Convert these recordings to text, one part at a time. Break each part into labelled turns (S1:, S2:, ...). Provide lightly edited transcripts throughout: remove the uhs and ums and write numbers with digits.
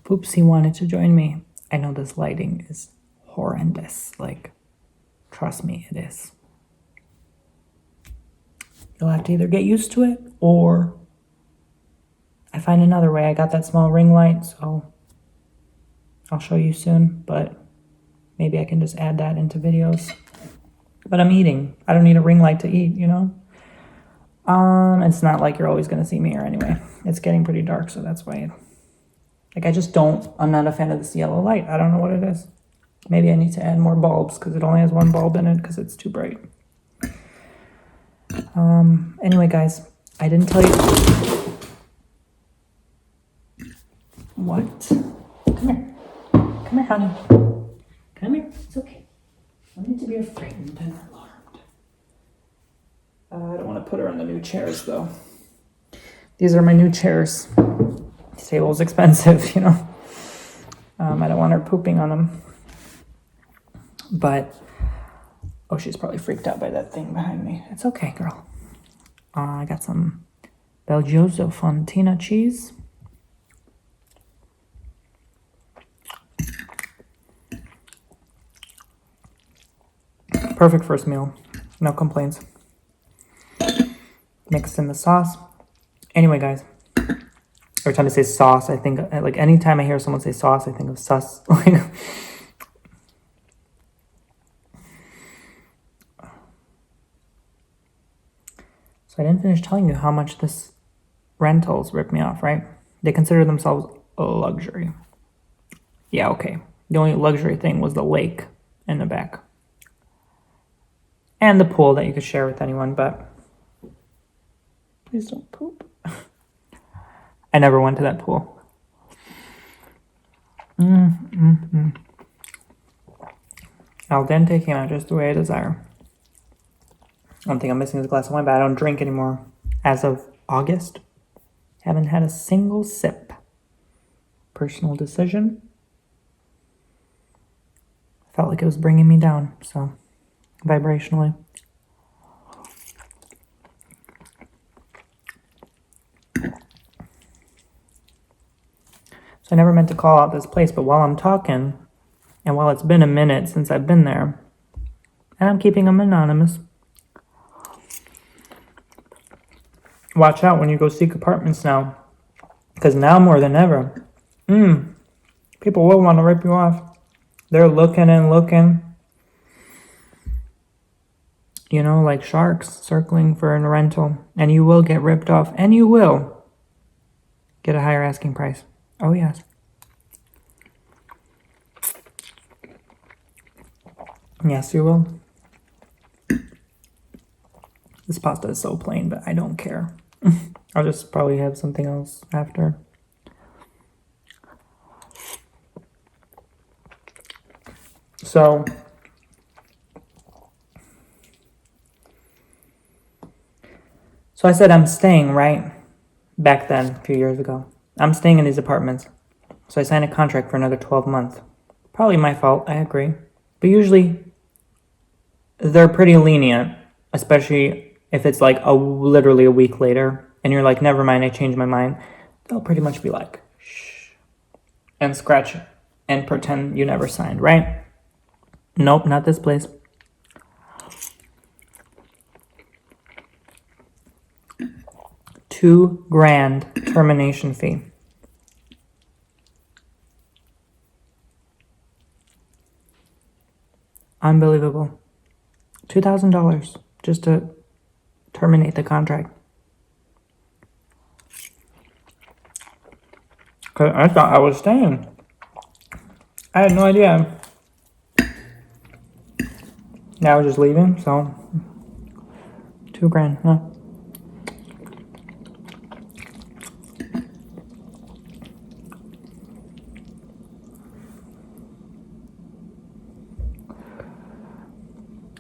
S1: Poopsie wanted to join me. I know this lighting is horrendous. Like, trust me, it is. You'll have to either get used to it or I find another way. I got that small ring light, so I'll show you soon, but maybe I can just add that into videos. But I'm eating. I don't need a ring light to eat, you know? It's not like you're always going to see me here anyway. It's getting pretty dark, so that's why. Like, I'm not a fan of this yellow light. I don't know what it is. Maybe I need to add more bulbs because it only has one bulb in it because it's too bright. Anyway, guys, I didn't tell you. What? Come here. Come here, honey. Come here. It's okay. I need to be frightened and alarmed. I don't want to put her in the new chairs, though. These are my new chairs. This table's expensive, you know. I don't want her pooping on them. But, oh, she's probably freaked out by that thing behind me. It's okay, girl. I got some Belgioso Fontina cheese. Perfect first meal. No complaints. Mixed in the sauce. Anyway, guys. Every time I say sauce, I think, like, anytime I hear someone say sauce, I think of sus. So I didn't finish telling you how much this rentals ripped me off, right? They consider themselves a luxury. Yeah, okay. The only luxury thing was the lake in the back. And the pool that you could share with anyone, but please don't poop. I never went to that pool. Al dente came out just the way I desire. One thing I'm missing is a glass of wine, but I don't drink anymore. As of August, haven't had a single sip. Personal decision. Felt like it was bringing me down, so vibrationally. So I never meant to call out this place, but while I'm talking, and while it's been a minute since I've been there, and I'm keeping them anonymous, watch out when you go seek apartments now, because now more than ever, people will want to rip you off. They're looking and looking, you know, like sharks circling for a rental, and you will get ripped off, and you will get a higher asking price. Oh, yes. Yes, you will. This pasta is so plain, but I don't care. I'll just probably have something else after. So I said I'm staying, right? Back then, a few years ago. I'm staying in these apartments. So I signed a contract for another 12 months. Probably my fault, I agree. But usually, they're pretty lenient, especially if it's like literally a week later, and you're like, never mind, I changed my mind. They'll pretty much be like, shh, and scratch and pretend you never signed, right? Nope, not this place. $2,000 termination fee. Unbelievable. $2,000 just to terminate the contract. Cause I thought I was staying. I had no idea. Yeah, I was just leaving, so $2,000, huh?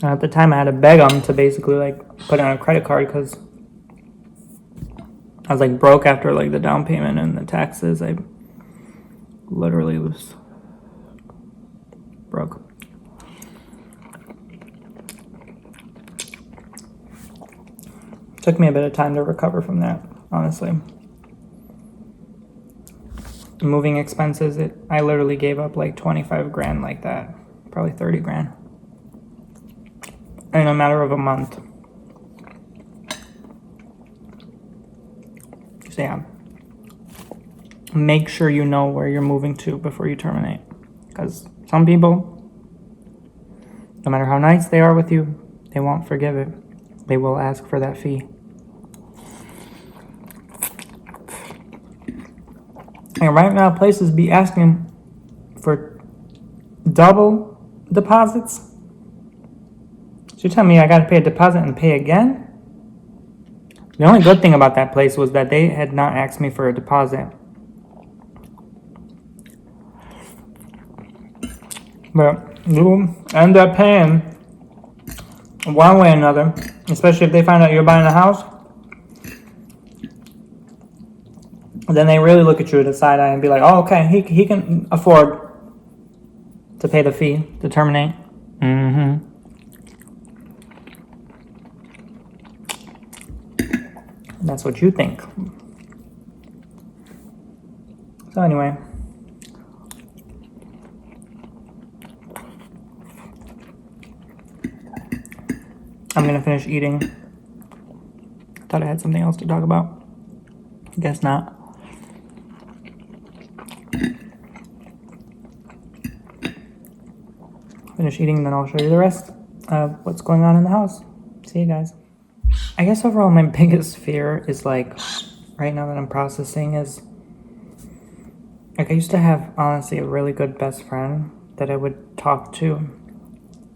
S1: At the time, I had to beg them to basically like put it on a credit card because I was like broke after like the down payment and the taxes. I literally was broke. Took me a bit of time to recover from that, honestly. moving expenses, I literally gave up like 25 grand like that, probably 30 grand in a matter of a month. So yeah, make sure you know where you're moving to before you terminate, because some people, no matter how nice they are with you, they won't forgive it. They will ask for that fee. And right now, places be asking for double deposits. So you tell me I got to pay a deposit and pay again? The only good thing about that place was that they had not asked me for a deposit. But you'll end up paying one way or another, especially if they find out you're buying a house. Then they really look at you with a side eye and be like, oh, okay, he can afford to pay the fee to terminate. That's what you think. So anyway, I'm gonna finish eating. Thought I had something else to talk about. Guess not. Finish eating, then I'll show you the rest of what's going on in the house. See you guys. I guess overall my biggest fear is like, right now that I'm processing, is like I used to have honestly a really good best friend that I would talk to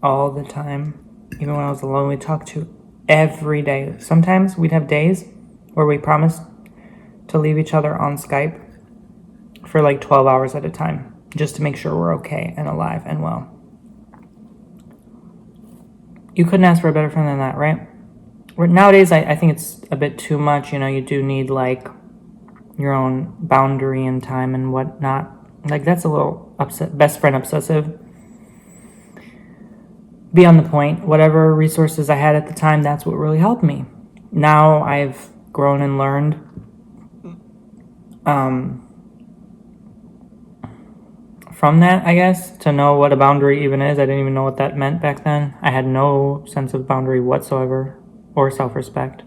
S1: all the time. Even when I was alone, we'd talk to every day. Sometimes we'd have days where we promised to leave each other on Skype for like 12 hours at a time, just to make sure we're okay and alive and well. You couldn't ask for a better friend than that, right? Nowadays, I think it's a bit too much. You know, you do need like your own boundary and time and whatnot. Like that's a little best friend obsessive. Be on the point. Whatever resources I had at the time, that's what really helped me. Now I've grown and learned. From that, I guess, to know what a boundary even is. I didn't even know what that meant back then. I had no sense of boundary whatsoever, or self-respect,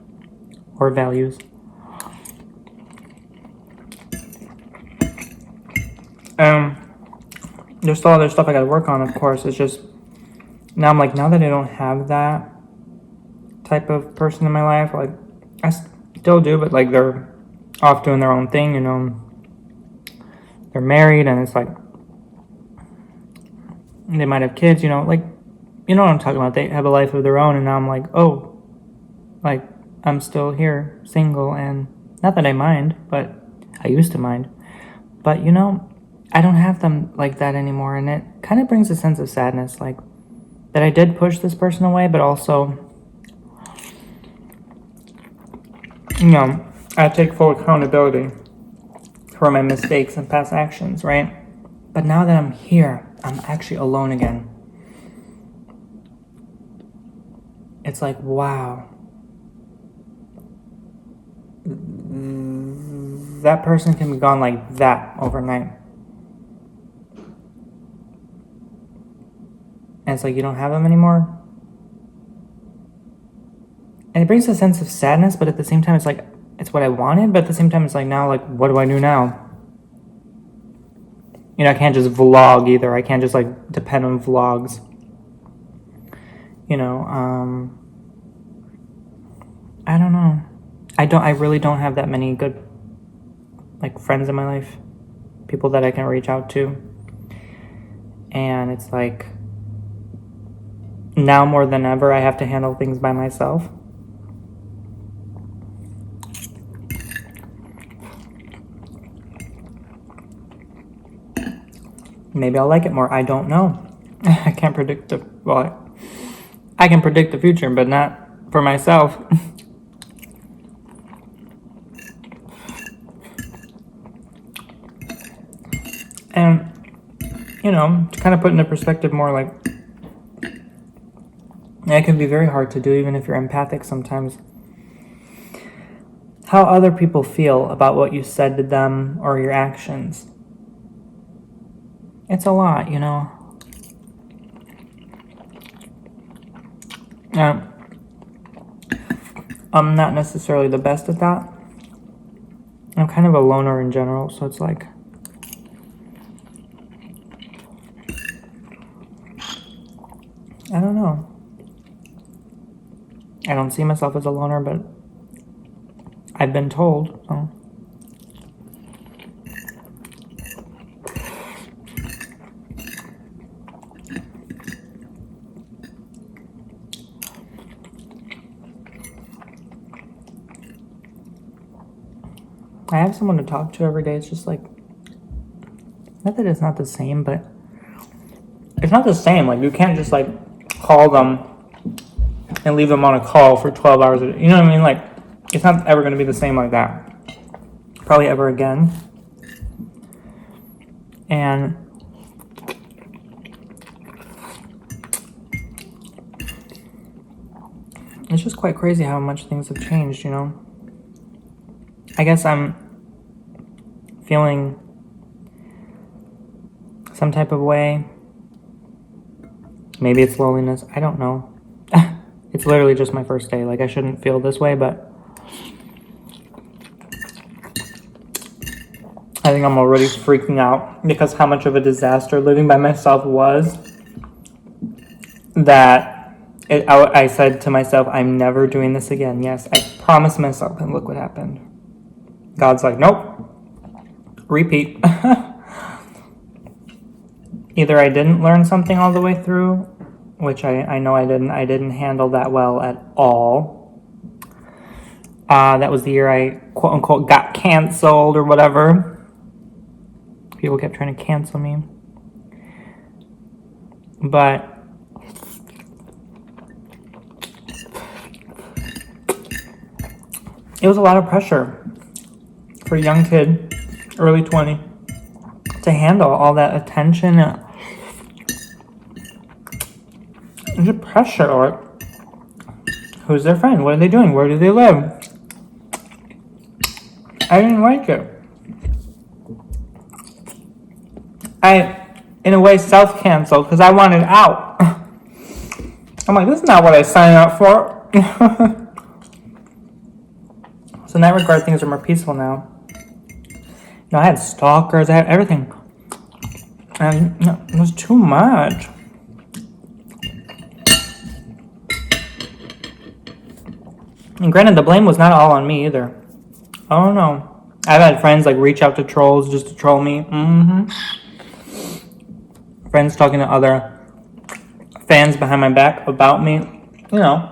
S1: or values. There's still other stuff I gotta work on, of course. It's just, now I'm like, now that I don't have that type of person in my life, like, I still do, but like, they're off doing their own thing, you know. They're married, and it's like, they might have kids, you know, like, you know what I'm talking about. They have a life of their own, and now I'm like, oh, like, I'm still here, single, and not that I mind, but I used to mind. But, you know, I don't have them like that anymore, and it kind of brings a sense of sadness, like, that I did push this person away, but also, you know, I take full accountability for my mistakes and past actions, right? But now that I'm here, I'm actually alone again. It's like, wow. That person can be gone like that overnight. And it's like, you don't have them anymore. And it brings a sense of sadness, but at the same time, it's like, it's what I wanted, but at the same time, it's like, now, like, what do I do now? You know, I can't just vlog either. I can't just, like, depend on vlogs. You know, I don't know. I really don't have that many good, like, friends in my life. People that I can reach out to. And it's like, now more than ever, I have to handle things by myself. Maybe I'll like it more. I don't know. I can't predict I can predict the future, but not for myself. And, you know, to kind of put into perspective more, like, it can be very hard to do, even if you're empathic sometimes. How other people feel about what you said to them or your actions. It's a lot, you know. I'm not necessarily the best at that. I'm kind of a loner in general, so it's like, I don't know. I don't see myself as a loner, but I've been told, so. I have someone to talk to every day. It's just like, not that it's not the same, but it's not the same. Like, you can't just like call them and leave them on a call for 12 hours a day. You know what I mean? Like, it's not ever going to be the same like that. Probably ever again. And it's just quite crazy how much things have changed, you know? I guess I'm feeling some type of way. Maybe it's loneliness. I don't know. It's literally just my first day. Like, I shouldn't feel this way, but I think I'm already freaking out because how much of a disaster living by myself was, that I said to myself, I'm never doing this again. Yes, I promised myself, and look what happened. God's like, nope, repeat. Either I didn't learn something all the way through, which I know I didn't handle that well at all. That was the year I, quote unquote, got canceled or whatever. People kept trying to cancel me. But it was a lot of pressure for a young kid, early 20, to handle all that attention. There's a pressure, or who's their friend? What are they doing? Where do they live? I didn't like it. I, in a way, self-canceled because I wanted out. I'm like, this is not what I signed up for. So in that regard, things are more peaceful now. You know, I had stalkers, I had everything. And it was too much. And granted, the blame was not all on me either. Oh no. I've had friends like reach out to trolls just to troll me. Friends talking to other fans behind my back about me. You know,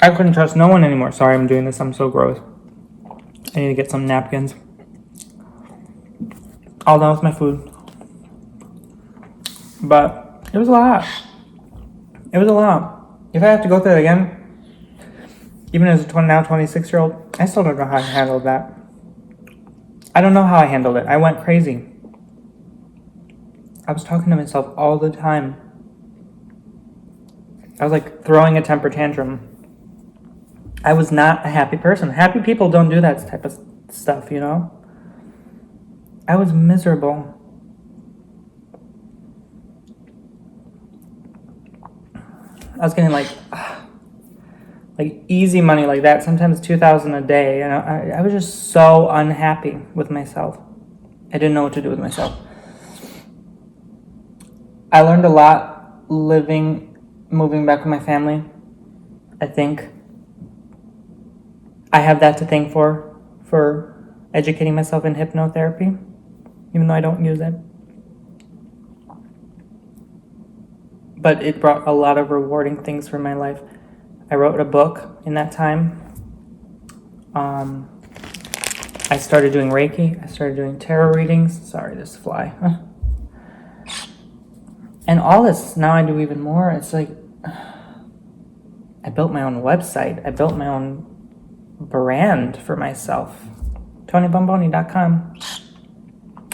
S1: I couldn't trust no one anymore. Sorry, I'm doing this. I'm so gross. I need to get some napkins. All done with my food. But it was a lot. It was a lot. If I have to go through it again, even as a 26-year-old, I still don't know how I handled that. I don't know how I handled it. I went crazy. I was talking to myself all the time. I was like throwing a temper tantrum. I was not a happy person. Happy people don't do that type of stuff, you know? I was miserable. I was getting like easy money like that, sometimes $2,000 a day, and I was just so unhappy with myself. I didn't know what to do with myself. I learned a lot moving back with my family. I think I have that to thank for educating myself in hypnotherapy, even though I don't use it. But it brought a lot of rewarding things for my life. I wrote a book in that time. I started doing Reiki. I started doing tarot readings. Sorry, this fly. And all this, now I do even more. It's like, I built my own website. I built my own brand for myself. TonyBomboni.com.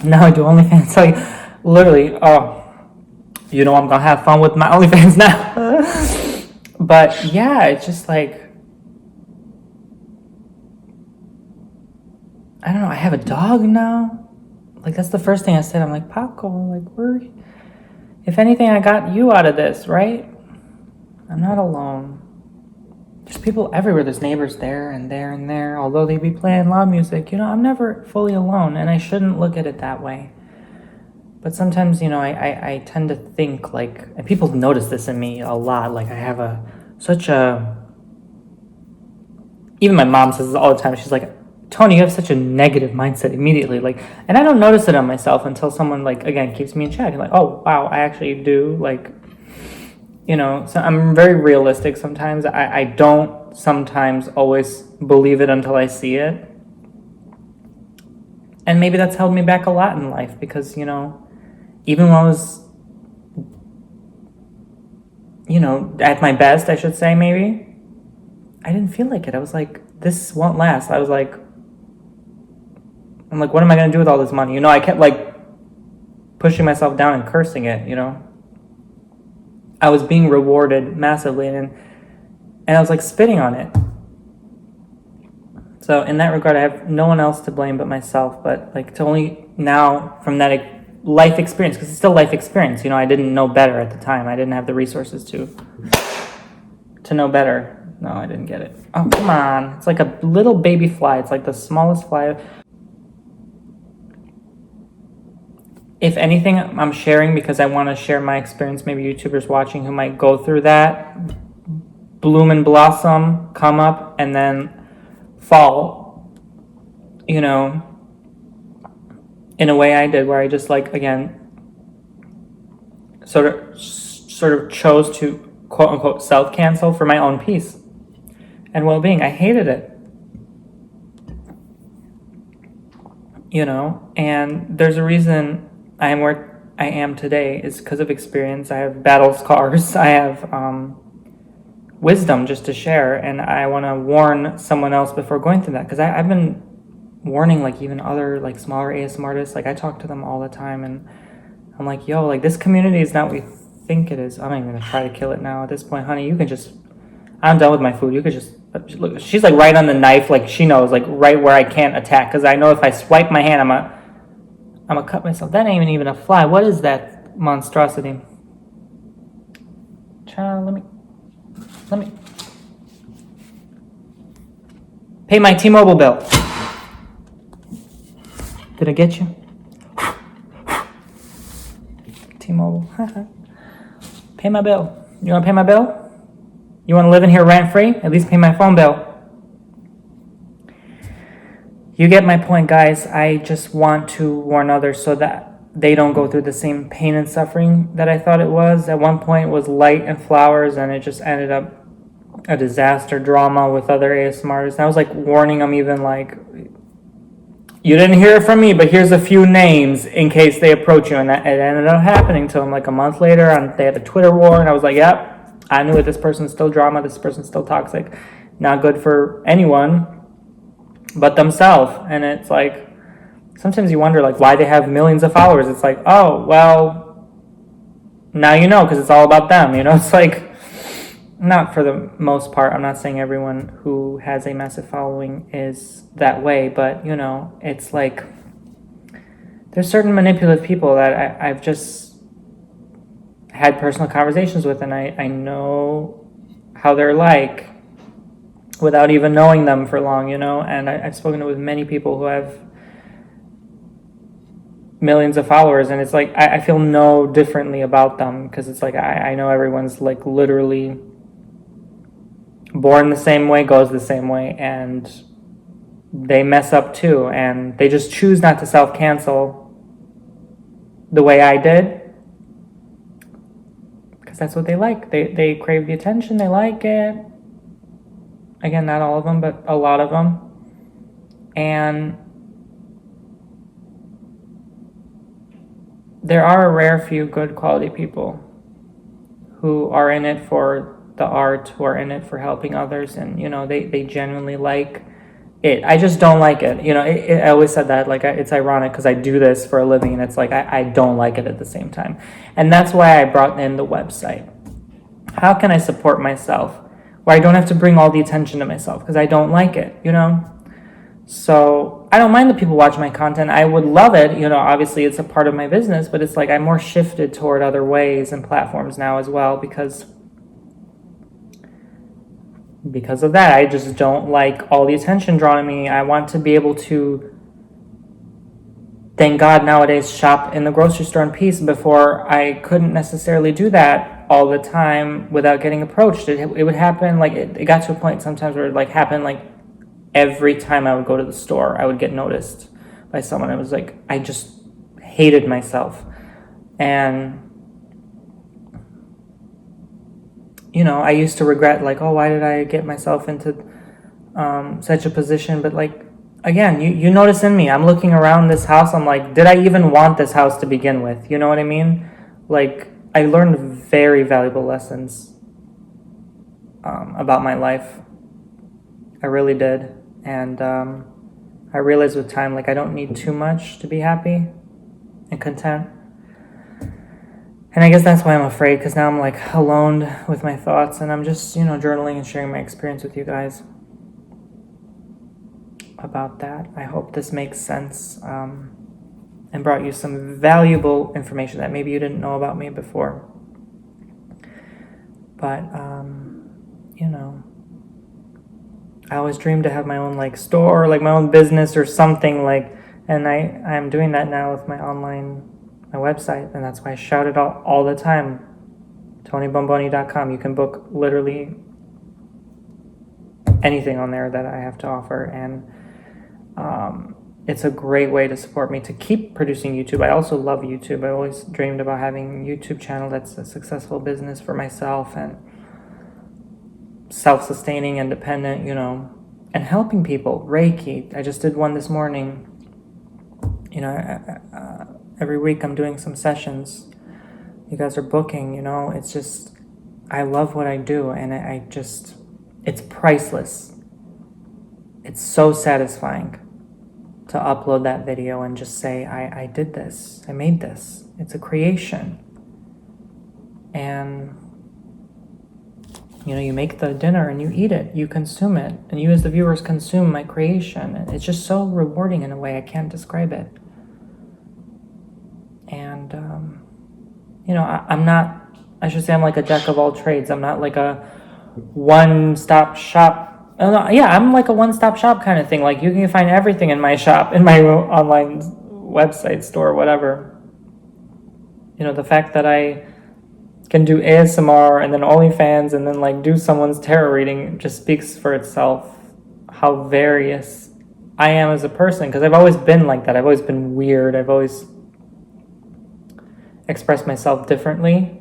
S1: Now I do OnlyFans. Like, literally, you know I'm gonna have fun with my OnlyFans now. But yeah, it's just like, I don't know, I have a dog now. Like, that's the first thing I said. I'm like, Paco, like, if anything, I got you out of this, right? I'm not alone. There's people everywhere. There's neighbors there and there and there. Although they be playing loud music, I'm never fully alone, and I shouldn't look at it that way. But sometimes, I tend to think like, and people notice this in me a lot, like I have even my mom says this all the time. She's like, Tony, you have such a negative mindset immediately. Like, and I don't notice it on myself until someone, like, again, keeps me in check. Like, oh, wow, I actually do. Like, so I'm very realistic sometimes. I don't sometimes always believe it until I see it. And maybe that's held me back a lot in life because, even when I was, at my best, I should say, maybe, I didn't feel like it. I was like, this won't last. I'm like, what am I going to do with all this money? I kept like pushing myself down and cursing it, I was being rewarded massively and I was like spitting on it. So in that regard, I have no one else to blame but myself, but like to only now from that life experience, because it's still life experience, I didn't know better at the time. I didn't have the resources to know better. No, I didn't get it. Oh, come on. It's like a little baby fly. It's like the smallest fly. If anything, I'm sharing because I want to share my experience. Maybe YouTubers watching who might go through that, bloom and blossom, come up, and then fall, in a way I did, where I just like, again, sort of chose to quote unquote self-cancel for my own peace and well-being. I hated it. And there's a reason I am where I am today is because of experience. I have battle scars. I have wisdom just to share, and I want to warn someone else before going through that, because I've been warning like even other like smaller ASMR artists. Like I talk to them all the time, and I'm like, yo, like this community is not what we think it is. I'm not even gonna try to kill it now at this point, honey. You can just, I'm done with my food. You could just look. She's like right on the knife, like she knows, like right where I can't attack, because I know if I swipe my hand, I'm gonna cut myself. That ain't even a fly. What is that monstrosity? Child, let me pay my T-Mobile bill. Did I get you? T-Mobile. Pay my bill. You want to pay my bill? You want to live in here rent-free? At least pay my phone bill. You get my point, guys. I just want to warn others so that they don't go through the same pain and suffering that I thought it was. At one point it was light and flowers, and it just ended up a disaster drama with other ASMRs. And I was like warning them, even like, you didn't hear it from me, but here's a few names in case they approach you. And it ended up happening to them like a month later. And they had a Twitter war, and I was like, yep, I knew it. This person's still drama. This person's still toxic. Not good for anyone but themselves. And it's like, sometimes you wonder like why they have millions of followers. It's like, oh, well, now you know, because it's all about them. It's like, not for the most part. I'm not saying everyone who has a massive following is that way, but it's like there's certain manipulative people that I've just had personal conversations with, and I know how they're like without even knowing them for long, and I've spoken with many people who have millions of followers, and it's like I feel no differently about them, because it's like I know everyone's like literally born the same way, goes the same way, and they mess up too, and they just choose not to self-cancel the way I did, because that's what they like. They crave the attention. They like it. Again, not all of them, but a lot of them. And there are a rare few good quality people who are in it for the art, who are in it for helping others, and they genuinely like it. I just don't like it. I always said that, like, it's ironic because I do this for a living, and it's like I don't like it at the same time. And that's why I brought in the website. How can I support myself where I don't have to bring all the attention to myself because I don't like it, So I don't mind that people watch my content. I would love it. Obviously it's a part of my business, but it's like I'm more shifted toward other ways and platforms now as well because of that. I just don't like all the attention drawn to me. I want to be able to, thank God nowadays, shop in the grocery store in peace. Before, I couldn't necessarily do that all the time without getting approached. It would happen, like, it got to a point sometimes where it, like, happened, like, every time I would go to the store, I would get noticed by someone. It was like, I just hated myself. And, I used to regret, like, oh, why did I get myself into such a position? But, like, again, you notice in me, I'm looking around this house, I'm like, did I even want this house to begin with? You know what I mean? Like, I learned very valuable lessons about my life. I really did. And I realized with time, like, I don't need too much to be happy and content. And I guess that's why I'm afraid, because now I'm, like, alone with my thoughts, and I'm just, journaling and sharing my experience with you guys about that. I hope this makes sense and brought you some valuable information that maybe you didn't know about me before. But, I always dreamed to have my own, like, store, or, like, my own business or something, like, and I'm doing that now with my website, and that's why I shout it out all the time. TonyBomboni.com. You can book literally anything on there that I have to offer, and it's a great way to support me to keep producing YouTube. I also love YouTube. I always dreamed about having a YouTube channel that's a successful business for myself and self-sustaining, independent, and helping people. Reiki. I just did one this morning. Every week I'm doing some sessions. You guys are booking, it's just, I love what I do, and it's priceless. It's so satisfying to upload that video and just say, I did this, I made this. It's a creation. And, you make the dinner and you eat it, you consume it, and you as the viewers consume my creation. And it's just so rewarding in a way I can't describe it. And, I'm not, I should say I'm like a jack of all trades. I'm not like a one-stop shop. I'm like a one-stop shop kind of thing. Like, you can find everything in my shop, in my online website, store, whatever. The fact that I can do ASMR and then OnlyFans and then, like, do someone's tarot reading just speaks for itself how various I am as a person, because I've always been like that. I've always been weird. I've always expressed myself differently.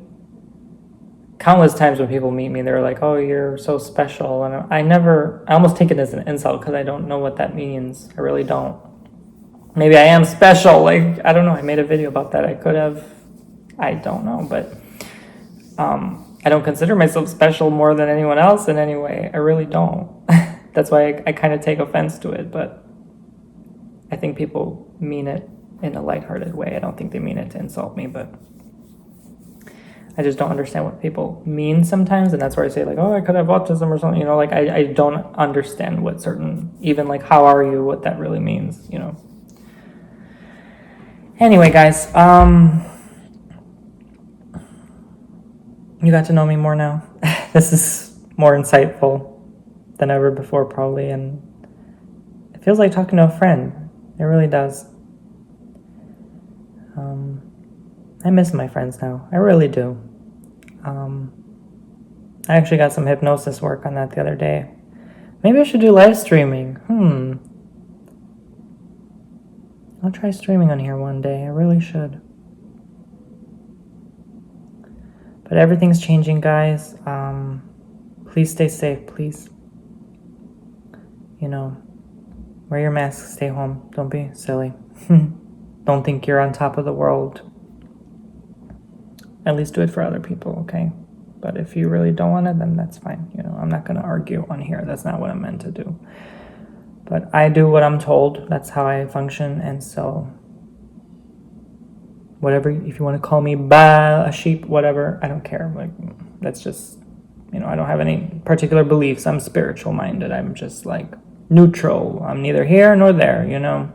S1: Countless times when people meet me, they're like, oh, you're so special. And I almost take it as an insult because I don't know what that means. I really don't. Maybe I am special. Like, I don't know. I made a video about that. I could have. I don't know. But I don't consider myself special more than anyone else in any way. I really don't. That's why I kind of take offense to it. But I think people mean it in a lighthearted way. I don't think they mean it to insult me, but I just don't understand what people mean sometimes, and that's where I say, like, oh, I could have autism or something, like, I don't understand what certain, even, like, how are you, what that really means, Anyway, guys, you got to know me more now. This is more insightful than ever before, probably, and it feels like talking to a friend. It really does. I miss my friends now. I really do. I actually got some hypnosis work on that the other day. Maybe I should do live streaming. I'll try streaming on here one day. I really should. But everything's changing, guys. Please stay safe, please. Wear your mask, stay home. Don't be silly. Don't think you're on top of the world. At least do it for other people, okay? But if you really don't want it, then that's fine. I'm not going to argue on here. That's not what I'm meant to do. But I do what I'm told. That's how I function. And so, whatever, if you want to call me a sheep, whatever, I don't care. Like, that's just, I don't have any particular beliefs. I'm spiritual minded. I'm just like, neutral. I'm neither here nor there, you know.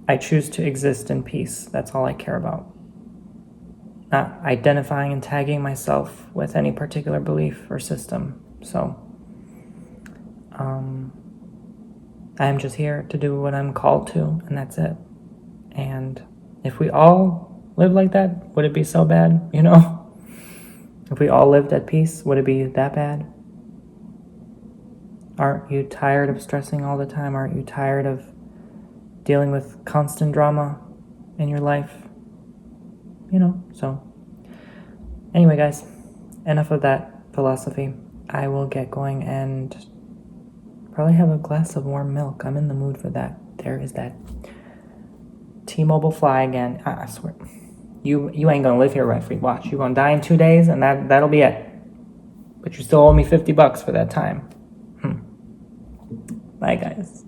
S1: I choose to exist in peace. That's all I care about. Not identifying and tagging myself with any particular belief or system. So, I am just here to do what I'm called to, and that's it. And if we all live like that, would it be so bad, you know? If we all lived at peace, would it be that bad? Aren't you tired of stressing all the time? Aren't you tired of dealing with constant drama in your life? You know, so. Anyway, guys, enough of that philosophy. I will get going and probably have a glass of warm milk. I'm in the mood for that. There is that T-Mobile fly again. I swear. You ain't gonna live here rent free. Watch. You're gonna die in 2 days, and that'll be it. But you still owe me $50 for that time. Bye, guys.